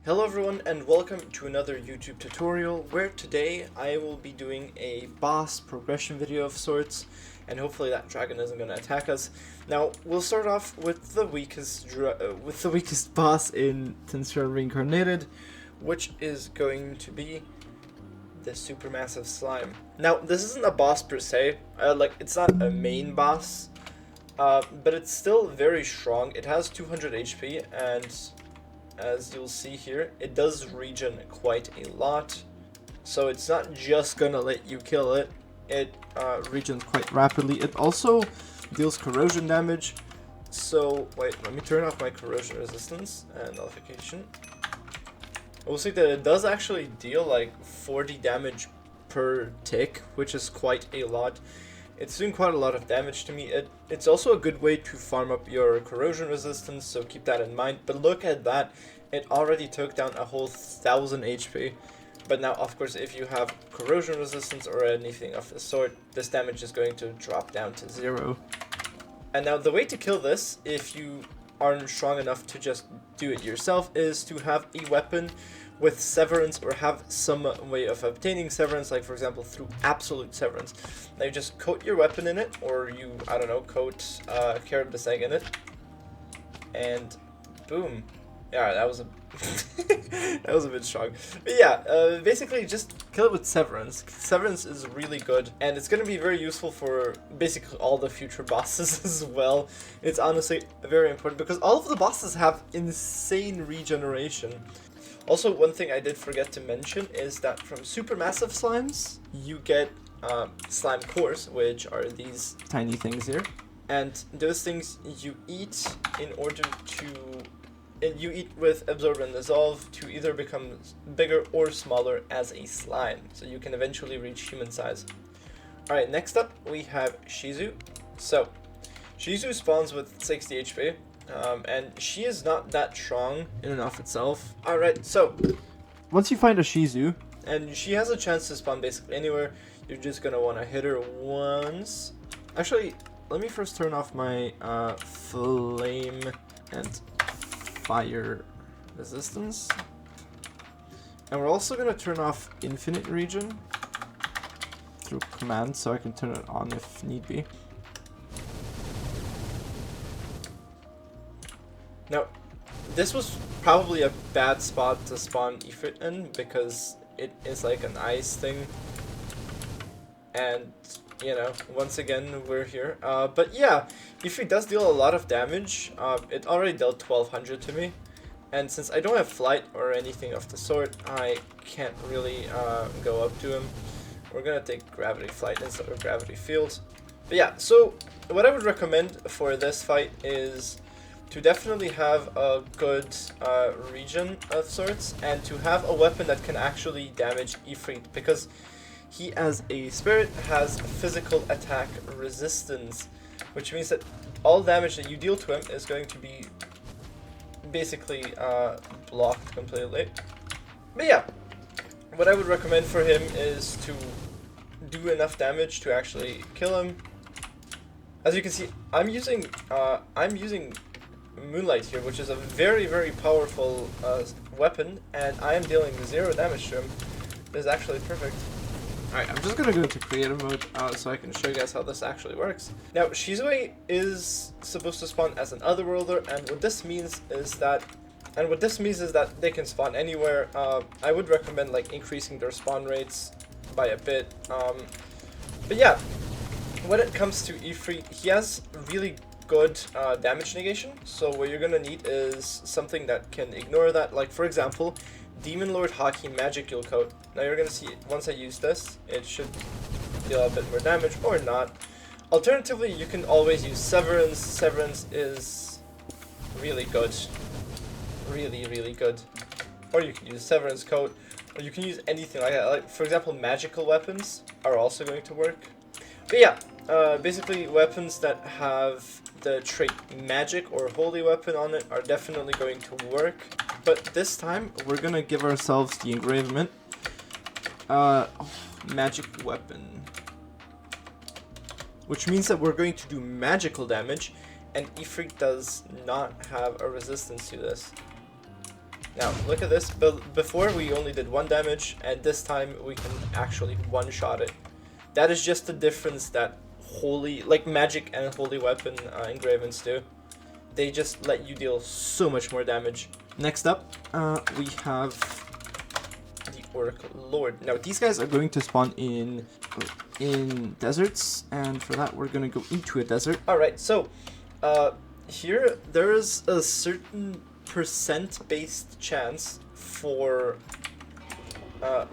Hello everyone and welcome to another YouTube tutorial where today I will be doing a boss progression video of sorts, and hopefully that dragon isn't going to attack us. Now we'll start off with the weakest boss in Tensura Reincarnated, which is going to be the supermassive slime. Now this isn't a boss per se, it's not a main boss, but it's still very strong. It has 200 HP and as you'll see here, it does regen quite a lot, so it's not just gonna let you kill it. It regens quite rapidly. It also deals corrosion damage, so wait, let me turn off my corrosion resistance and nullification. We'll see that it does actually deal like 40 damage per tick, which is quite a lot. It's doing quite a lot of damage to me. It's also a good way to farm up your corrosion resistance, so keep that in mind. But look at that, it already took down a whole 1000 HP. But now, of course, if you have corrosion resistance or anything of the sort, this damage is going to drop down to 0. And now the way to kill this, if you aren't strong enough to just do it yourself, is to have a weapon with severance or have some way of obtaining severance, like for example through absolute severance. Now you just coat your weapon in it, or you, I don't know, coat Carrot the Egg in it, and boom. Yeah, that was a that was a bit strong. But yeah, basically just kill it with severance. Severance is really good, and it's going to be very useful for basically all the future bosses as well. It's honestly very important because all of the bosses have insane regeneration. Also, one thing I did forget to mention is that from supermassive slimes, you get slime cores, which are these tiny things here. And those things you eat in order to... you eat with absorb and dissolve to either become bigger or smaller as a slime. So you can eventually reach human size. Alright, next up we have Shizu. So, Shizu spawns with 60 HP. And she is not that strong in and of itself. Alright, so once you find a Shizu, and she has a chance to spawn basically anywhere, you're just gonna want to hit her once. Actually, let me first turn off my flame and fire resistance. And we're also gonna turn off infinite regen through command so I can turn it on if need be. Now, this was probably a bad spot to spawn Ifrit in because it is like an ice thing. And, you know, once again, we're here. But yeah, Ifrit does deal a lot of damage. It already dealt 1200 to me. And since I don't have flight or anything of the sort, I can't really go up to him. We're gonna take gravity flight instead of gravity field. But yeah, so what I would recommend for this fight is to definitely have a good regen of sorts, and to have a weapon that can actually damage Ifrit, because he as a spirit has physical attack resistance, which means that all damage that you deal to him is going to be basically blocked completely. But yeah, what I would recommend for him is to do enough damage to actually kill him. As you can see, I'm using Moonlight here, which is a very, very powerful weapon, and I am dealing 0 damage to him. This is actually perfect. Alright, I'm just gonna go into creative mode so I can show you guys how this actually works. Now, Shizue is supposed to spawn as an otherworlder, and what this means is that they can spawn anywhere. I would recommend like increasing their spawn rates by a bit. But yeah, when it comes to Ifrit, he has really good damage negation, so what you're gonna need is something that can ignore that, like for example Demon Lord Haki Magical Coat. Now you're gonna see once I use this, it should deal a bit more damage or not. Alternatively, you can always use Severance. Severance is really good, really good. Or you can use Severance Coat, or you can use anything like that. Like for example, magical weapons are also going to work. But yeah, basically weapons that have the trait magic or holy weapon on it are definitely going to work. But this time we're gonna give ourselves the engravement magic weapon, which means that we're going to do magical damage, and Ifrit does not have a resistance to this. Now, look at this. Before, we only did 1 damage, and this time we can actually one-shot it. That is just the difference that magic and holy weapon engravings do. They just let you deal so much more damage. Next up, we have the Orc Lord. Now, these guys are going to spawn in deserts, and for that, we're going to go into a desert. Alright, so, here, there is a certain percent-based chance for an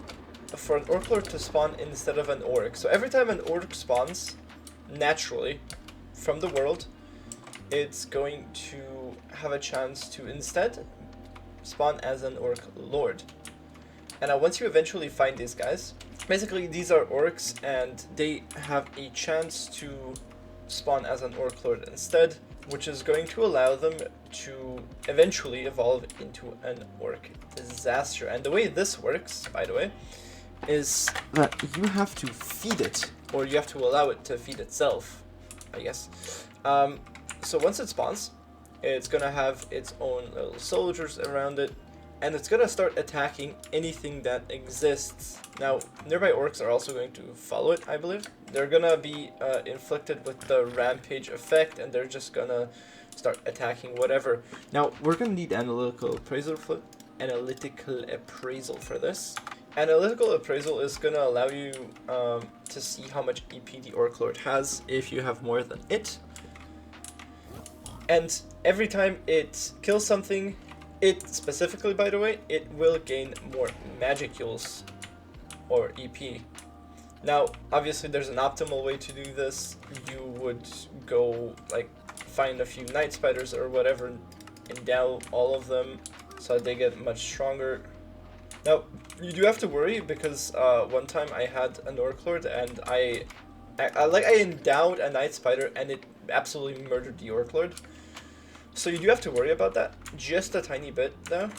Orc Lord to spawn instead of an Orc. So every time an Orc spawns, naturally, from the world, it's going to have a chance to instead spawn as an Orc Lord. And now once you eventually find these guys, basically these are Orcs and they have a chance to spawn as an Orc Lord instead, which is going to allow them to eventually evolve into an Orc Disaster. And the way this works, by the way, is that you have to feed it, or you have to allow it to feed itself, I guess. So once it spawns, it's gonna have its own little soldiers around it, and it's gonna start attacking anything that exists. Now, nearby orcs are also going to follow it, I believe. They're gonna be inflicted with the rampage effect, and they're just gonna start attacking whatever. Now, we're gonna need analytical appraisal for this. Analytical appraisal is gonna allow you to see how much EP the Orc Lord has if you have more than it. And every time it kills something, it specifically, by the way, it will gain more magicules or EP. Now, obviously, there's an optimal way to do this. You would go, like, find a few night spiders or whatever, endow all of them so they get much stronger. Now, you do have to worry because one time I had an Orc Lord and I endowed a night spider and it absolutely murdered the Orc Lord. So you do have to worry about that, just a tiny bit though.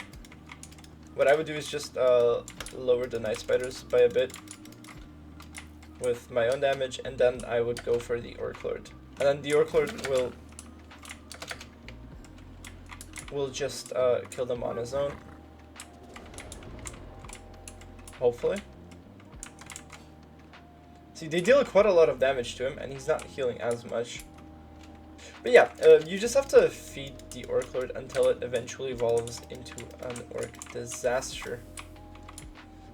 What I would do is just lower the night spiders by a bit with my own damage, and then I would go for the Orc Lord. And then the Orc Lord will just kill them on his own. Hopefully. See, they deal quite a lot of damage to him, and he's not healing as much. But yeah, you just have to feed the Orc Lord until it eventually evolves into an Orc Disaster.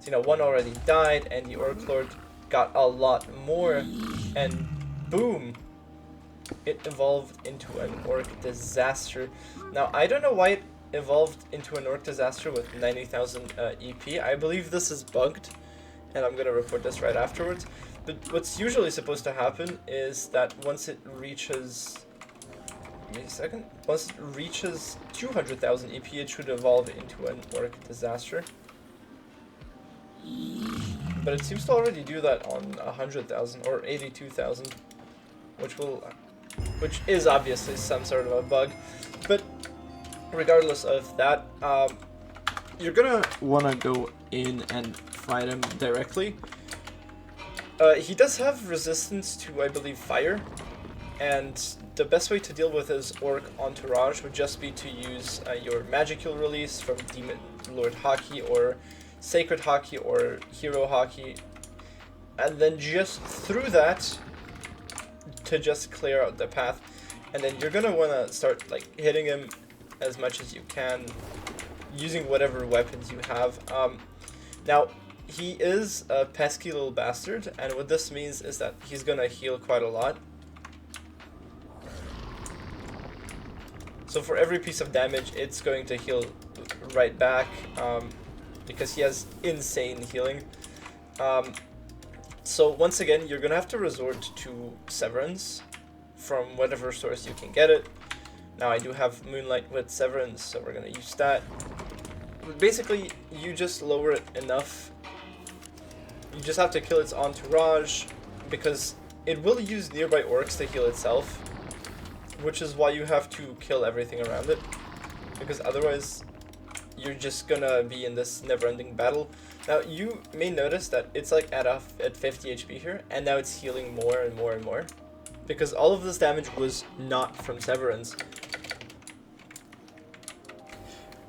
So, you know, one already died, and the Orc Lord got a lot more, and boom! It evolved into an Orc Disaster. Now, I don't know why it evolved into an Orc Disaster with 90,000 EP. I believe this is bugged, and I'm gonna report this right afterwards. But what's usually supposed to happen is that once it reaches... Give me a second. Once it reaches 200,000 EP, it should evolve into an Orc Disaster. But it seems to already do that on 100,000 or 82,000, which is obviously some sort of a bug. But regardless of that, you're gonna wanna go in and fight him directly. He does have resistance to, I believe, fire, and the best way to deal with his Orc Entourage would just be to use your Magicule release from Demon Lord Haki or Sacred Haki or Hero Haki, and then just through that to just clear out the path. And then you're gonna wanna start like hitting him as much as you can using whatever weapons you have. Now, he is a pesky little bastard, and what this means is that he's gonna heal quite a lot. So for every piece of damage, it's going to heal right back, because he has insane healing. So once again, you're gonna have to resort to Severance from whatever source you can get it. Now I do have Moonlight with Severance, so we're gonna use that. But basically, you just lower it enough. You just have to kill its entourage, because it will use nearby orcs to heal itself, which is why you have to kill everything around it, because otherwise you're just gonna be in this never-ending battle. Now you may notice that it's like at 50 HP here, and now it's healing more and more and more, because all of this damage was not from Severance.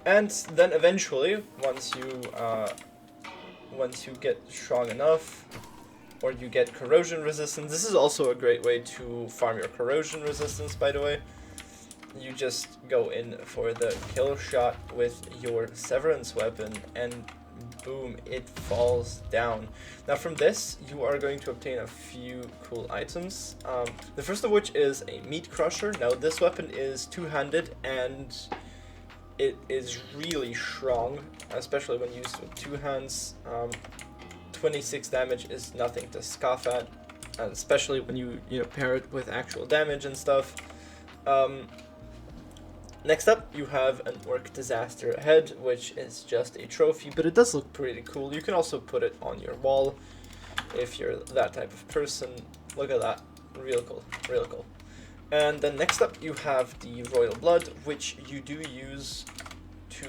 And then eventually, once you get strong enough, or you get corrosion resistance, this is also a great way to farm your corrosion resistance, by the way. You just go in for the kill shot with your severance weapon, and boom, it falls down. Now from this, you are going to obtain a few cool items. The first of which is a meat crusher. Now this weapon is two-handed, and it is really strong, especially when used with two hands. 26 damage is nothing to scoff at, especially when you pair it with actual damage and stuff. Next up, you have an Orc Disaster Head, which is just a trophy, but it does look pretty cool. You can also put it on your wall if you're that type of person. Look at that, real cool, real cool. And then next up, you have the Royal Blood, which you do use to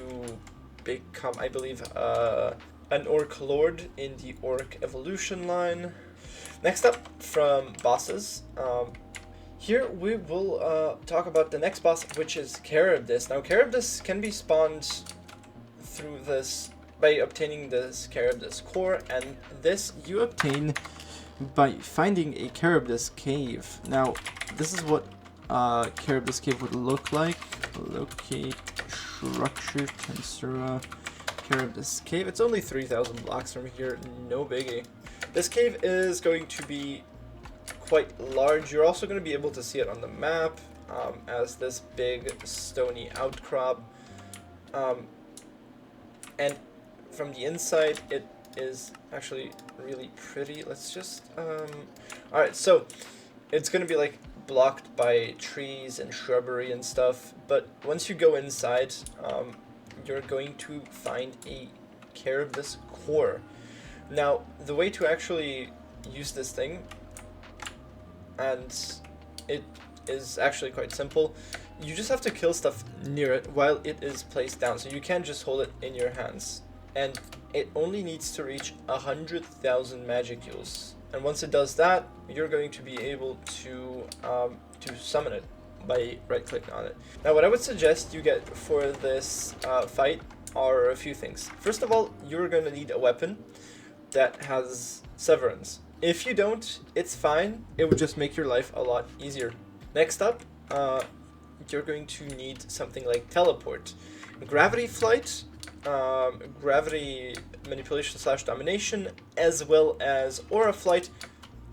become, I believe, an Orc Lord in the Orc Evolution line. Next up, from bosses, here we will talk about the next boss, which is Charybdis. Now Charybdis can be spawned through this by obtaining this Charybdis core, and this you obtain by finding a Charybdis cave. Now this is what Charybdis cave would look like. Locate structure Tensura Charybdis cave. It's only 3,000 blocks from here, no biggie. This cave is going to be quite large. You're also going to be able to see it on the map as this big stony outcrop, and from the inside it is actually really pretty. Let's just alright, so it's going to be like blocked by trees and shrubbery and stuff, but once you go inside, you're going to find a Charybdis core. Now the way to actually use this thing, and it is actually quite simple, you just have to kill stuff near it while it is placed down, so you can't just hold it in your hands, and it only needs to reach 100,000 magic joules, and once it does that, you're going to be able to summon it by right clicking on it. Now what I would suggest you get for this fight are a few things. First of all, you're going to need a weapon that has severance. If you don't, it's fine. It would just make your life a lot easier. Next up, you're going to need something like teleport, gravity flight, gravity manipulation / domination, as well as aura flight,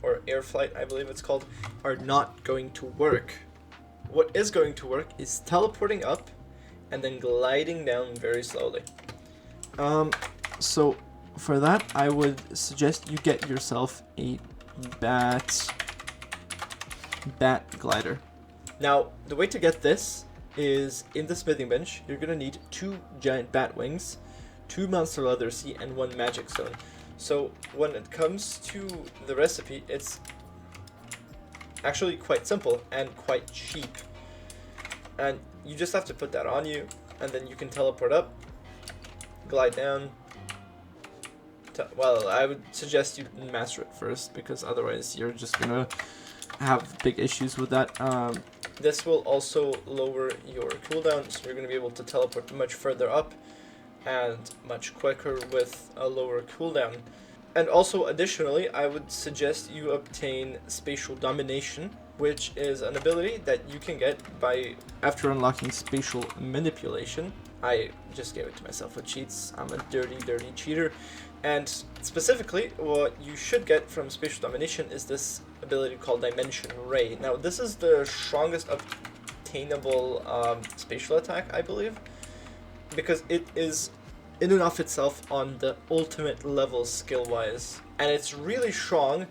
or air flight I believe it's called, are not going to work. What is going to work is teleporting up and then gliding down very slowly. So for that, I would suggest you get yourself a bat glider. Now, the way to get this is in the smithing bench. You're gonna need 2 giant bat wings, 2 monster leather seed, and 1 magic stone. So when it comes to the recipe, it's actually quite simple and quite cheap. And you just have to put that on you, and then you can teleport up, glide down. Well, I would suggest you master it first, because otherwise you're just gonna have big issues with that. This will also lower your cooldown, so you're gonna be able to teleport much further up and much quicker with a lower cooldown. And also, additionally, I would suggest you obtain Spatial Domination, which is an ability that you can get by after unlocking Spatial Manipulation. I just gave it to myself with cheats. I'm a dirty cheater. And specifically, what you should get from Spatial Domination is this ability called Dimension Ray. Now, this is the strongest obtainable spatial attack, I believe, because it is in and of itself on the ultimate level skill-wise, and it's really strong,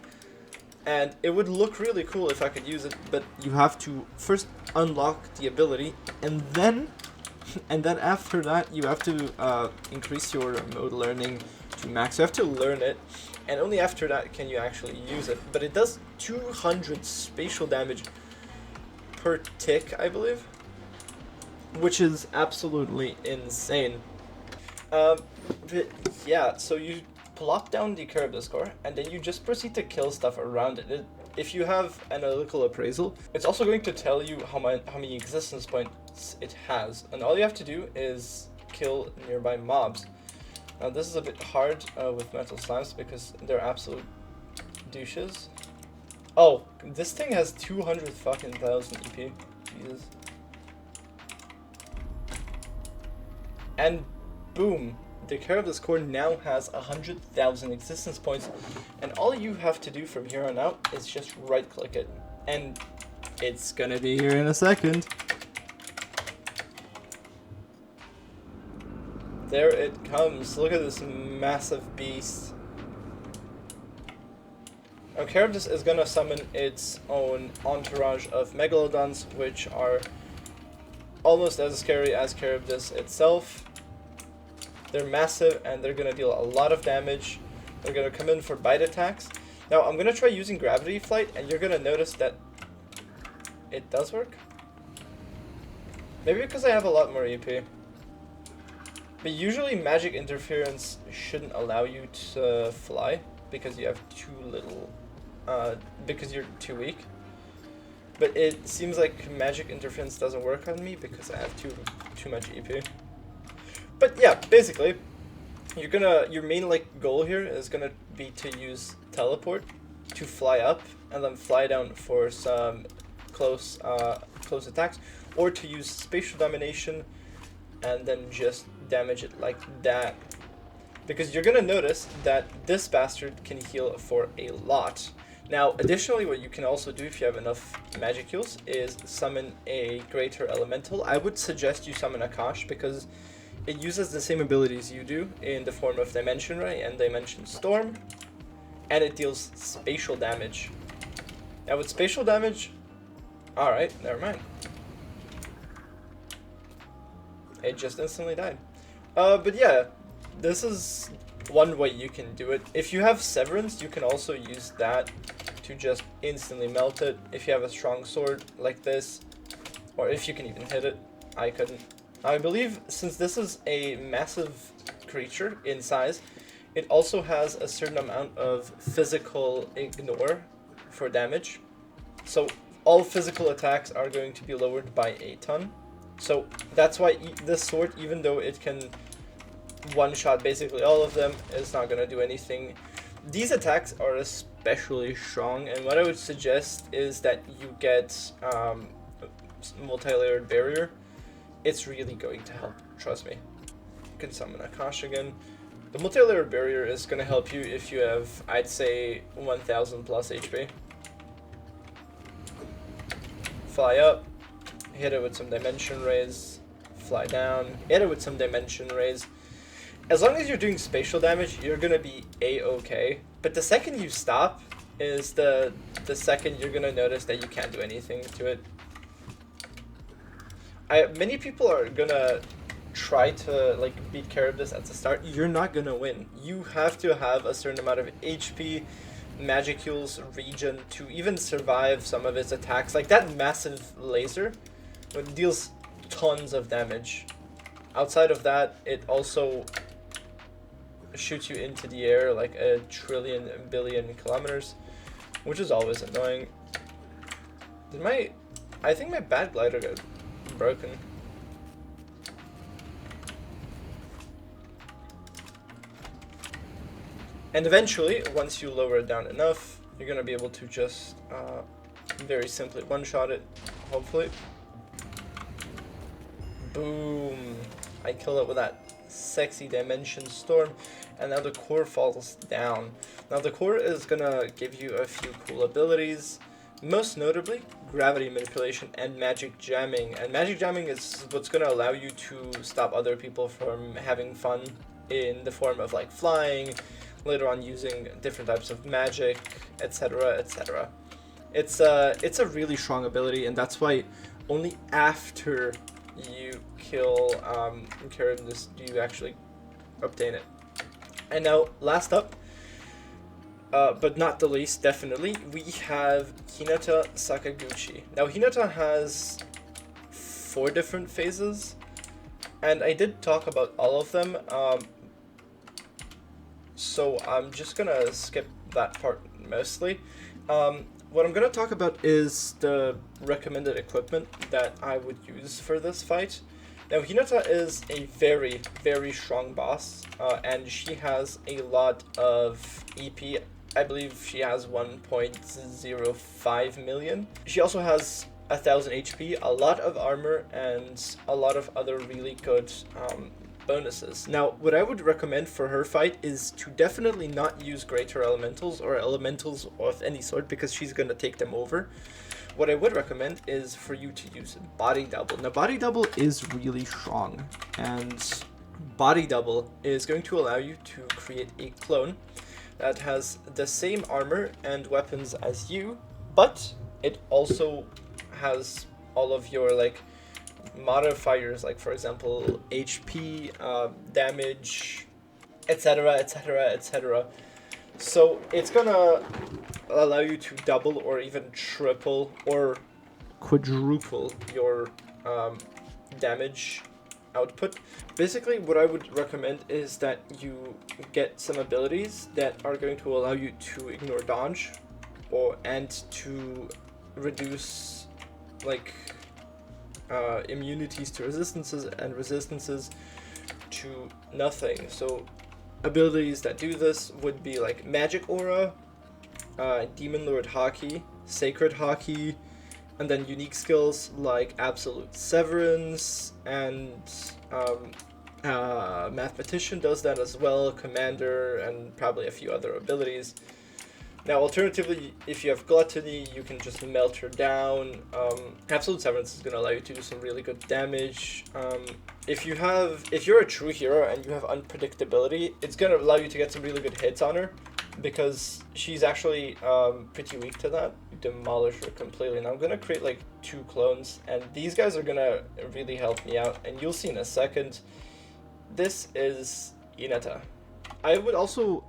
and it would look really cool if I could use it, but you have to first unlock the ability, and then after that you have to increase your mode learning to max. You have to learn it, and only after that can you actually use it. But it does 200 spatial damage per tick, I believe, which is absolutely insane. But yeah, so you plop down the Charybdis core, and then you just proceed to kill stuff around it. If you have analytical appraisal, it's also going to tell you how many existence points it has, and all you have to do is kill nearby mobs. Now this is a bit hard with metal slimes because they're absolute douches. Oh, this thing has 200 fucking thousand EP. Jesus. And boom, the Charybdis core now has 100,000 existence points, and all you have to do from here on out is just right click it, and it's gonna be here in a second. There it comes. Look at this massive beast. Now Charybdis is gonna summon its own entourage of megalodons, which are almost as scary as Charybdis itself. They're massive and they're gonna deal a lot of damage. They're gonna come in for bite attacks. Now I'm gonna try using gravity flight, and you're gonna notice that it does work. Maybe because I have a lot more EP. But usually magic interference shouldn't allow you to fly because you have too little, because you're too weak. But it seems like magic interference doesn't work on me because I have too much EP. But yeah, basically, your main goal here is gonna be to use teleport to fly up and then fly down for some close attacks, or to use spatial domination and then just damage it like that. Because you're gonna notice that this bastard can heal for a lot. Now, additionally, what you can also do if you have enough magic heals is summon a greater elemental. I would suggest you summon Akash because it uses the same abilities you do in the form of Dimension Ray and Dimension Storm, and it deals spatial damage. Now with spatial damage, alright, never mind. It just instantly died. But yeah, this is one way you can do it. If you have Severance, you can also use that to just instantly melt it. If you have a strong sword like this, or if you can even hit it. I couldn't. I believe since this is a massive creature in size, it also has a certain amount of physical ignore for damage. So all physical attacks are going to be lowered by a ton. So that's why this sword, even though it can one-shot basically all of them, is not going to do anything. These attacks are especially strong, and what I would suggest is that you get multi-layered barrier. It's really going to help, trust me. You can summon Akash again. The multi-layered barrier is going to help you if you have, I'd say, 1000 plus HP. Fly up, hit it with some Dimension Rays, fly down, hit it with some Dimension Rays. As long as you're doing spatial damage, you're going to be A-okay. But the second you stop is the second you're going to notice that you can't do anything to it. Many people are gonna try to beat Charybdis at the start. You're not gonna win. You have to have a certain amount of HP, magic heals, regen to even survive some of its attacks. Like that massive laser, it deals tons of damage. Outside of that, it also shoots you into the air like a trillion billion kilometers, which is always annoying. I think my bad glider got broken. And eventually, once you lower it down enough, you're gonna be able to just very simply one-shot it, hopefully. Boom! I kill it with that sexy Dimension Storm, and now the core falls down. Now the core is gonna give you a few cool abilities. Most notably, gravity manipulation and magic jamming. And magic jamming is what's going to allow you to stop other people from having fun in the form of flying, later on using different types of magic, etc, etc. It's a really strong ability, and that's why only after you kill Charybdis do you actually obtain it. And now, last up, but not the least, definitely, we have Hinata Sakaguchi. Now, Hinata has 4 different phases, and I did talk about all of them, so I'm just gonna skip that part mostly. What I'm gonna talk about is the recommended equipment that I would use for this fight. Now, Hinata is a very, very strong boss, and she has a lot of EP. I believe she has 1.05 million. She also has 1000 HP, a lot of armor, and a lot of other really good bonuses. Now, what I would recommend for her fight is to definitely not use greater elementals or elementals of any sort, because she's going to take them over. What I would recommend is for you to use body double. Now, body double is really strong, and body double is going to allow you to create a clone that has the same armor and weapons as you, but it also has all of your like modifiers, like for example HP, damage, etc, etc, etc. So it's gonna allow you to double or even triple or quadruple your damage output. Basically, what I would recommend is that you get some abilities that are going to allow you to ignore dodge, and to reduce like immunities to resistances and resistances to nothing. So abilities that do this would be like Magic Aura, Demon Lord Haki, Sacred Haki, and then unique skills like Absolute Severance, and Mathematician does that as well, Commander, and probably a few other abilities. Now, alternatively, if you have Gluttony, you can just melt her down. Absolute Severance is going to allow you to do some really good damage. If you're a true hero and you have unpredictability, it's going to allow you to get some really good hits on her, because she's actually pretty weak to that. Demolish her completely. Now I'm going to create like 2 clones, and these guys are going to really help me out, and you'll see in a second. This is Hinata. I would also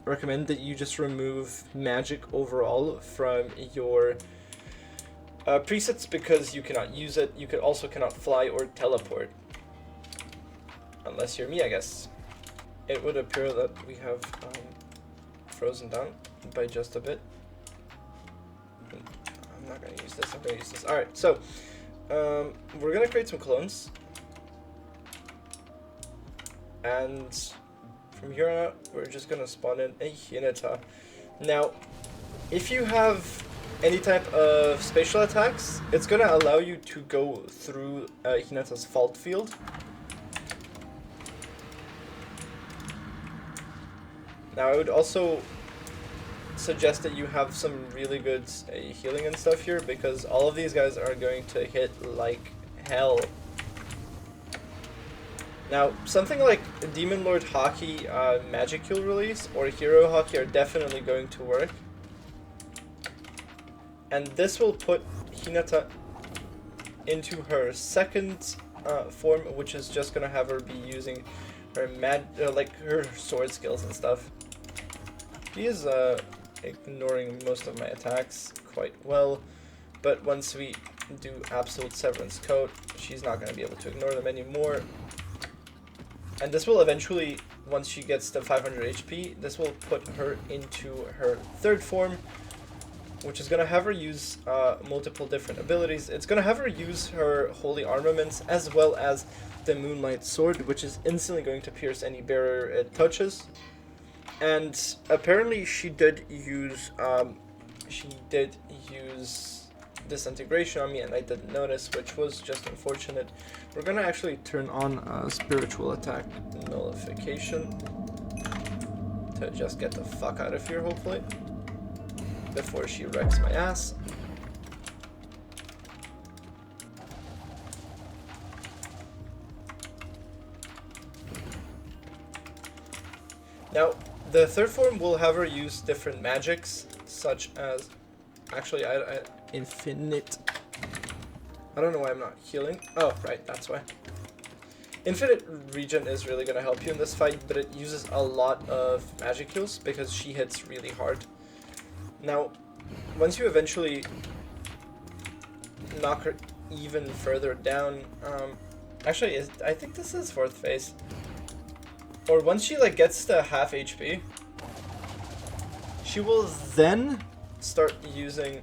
recommend that you just remove magic overall from your presets, because you cannot use it. You also cannot fly or teleport, unless you're me, I guess. It would appear that we have frozen down by just a bit. I'm not going to use this, I'm going to use this. Alright, so we're going to create some clones, and from here on out, we're just going to spawn in a Hinata. Now, if you have any type of spatial attacks, it's going to allow you to go through Hinata's fault field. Now, I would also suggest that you have some really good healing and stuff here, because all of these guys are going to hit like hell. Now, something like Demon Lord Haki, Magic Heal Release, or Hero Haki are definitely going to work. And this will put Hinata into her second form, which is just going to have her be using her her sword skills and stuff. She is ignoring most of my attacks quite well, but once we do Absolute Severance Coat, she's not going to be able to ignore them anymore. And this will eventually, once she gets to 500 HP, this will put her into her third form, which is going to have her use multiple different abilities. It's going to have her use her Holy Armaments, as well as the Moonlight Sword, which is instantly going to pierce any barrier it touches. And apparently she did use Disintegration on me, and I didn't notice, which was just unfortunate. We're gonna actually turn on Spiritual Attack Nullification to just get the fuck out of here, hopefully, before she wrecks my ass. Now, the third form will have her use different magics, such as, actually, Infinite. I don't know why I'm not healing. Oh, right, that's why. Infinite Regen is really going to help you in this fight, but it uses a lot of magic heals because she hits really hard. Now, once you eventually knock her even further down, actually, I think this is 4th phase. Or once she like gets to half HP, she will then start using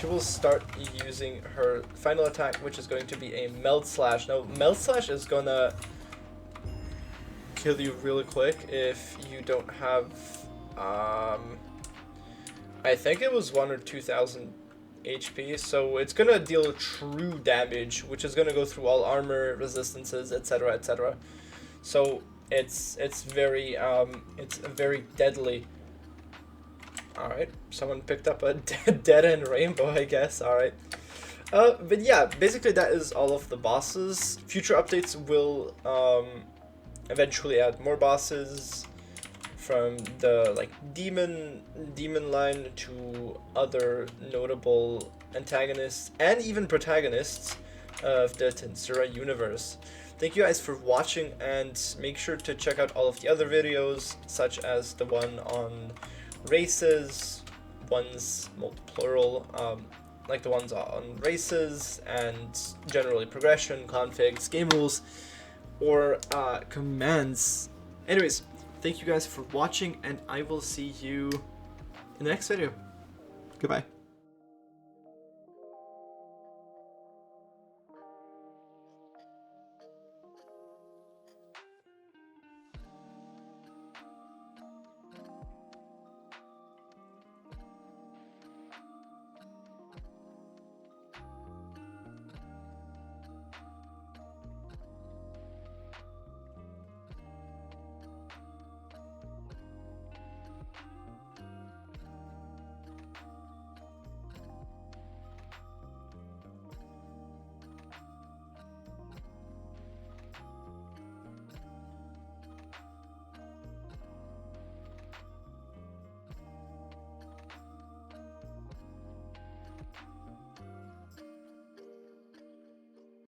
she will start using her final attack, which is going to be a Melt Slash. Now, Melt Slash is gonna kill you really quick if you don't have, I think it was 1 or 2,000 HP, so it's gonna deal true damage, which is gonna go through all armor, resistances, etc., etc. So it's very deadly. All right, someone picked up a dead end rainbow, I guess. All right, but yeah, basically that is all of the bosses. Future updates will eventually add more bosses, from the like demon line to other notable antagonists and even protagonists of the Tensura universe. Thank you guys for watching, and make sure to check out all of the other videos, such as the one on races, ones plural, like the ones on races and generally progression, configs, game rules, or commands. Anyways, thank you guys for watching, and I will see you in the next video. Goodbye.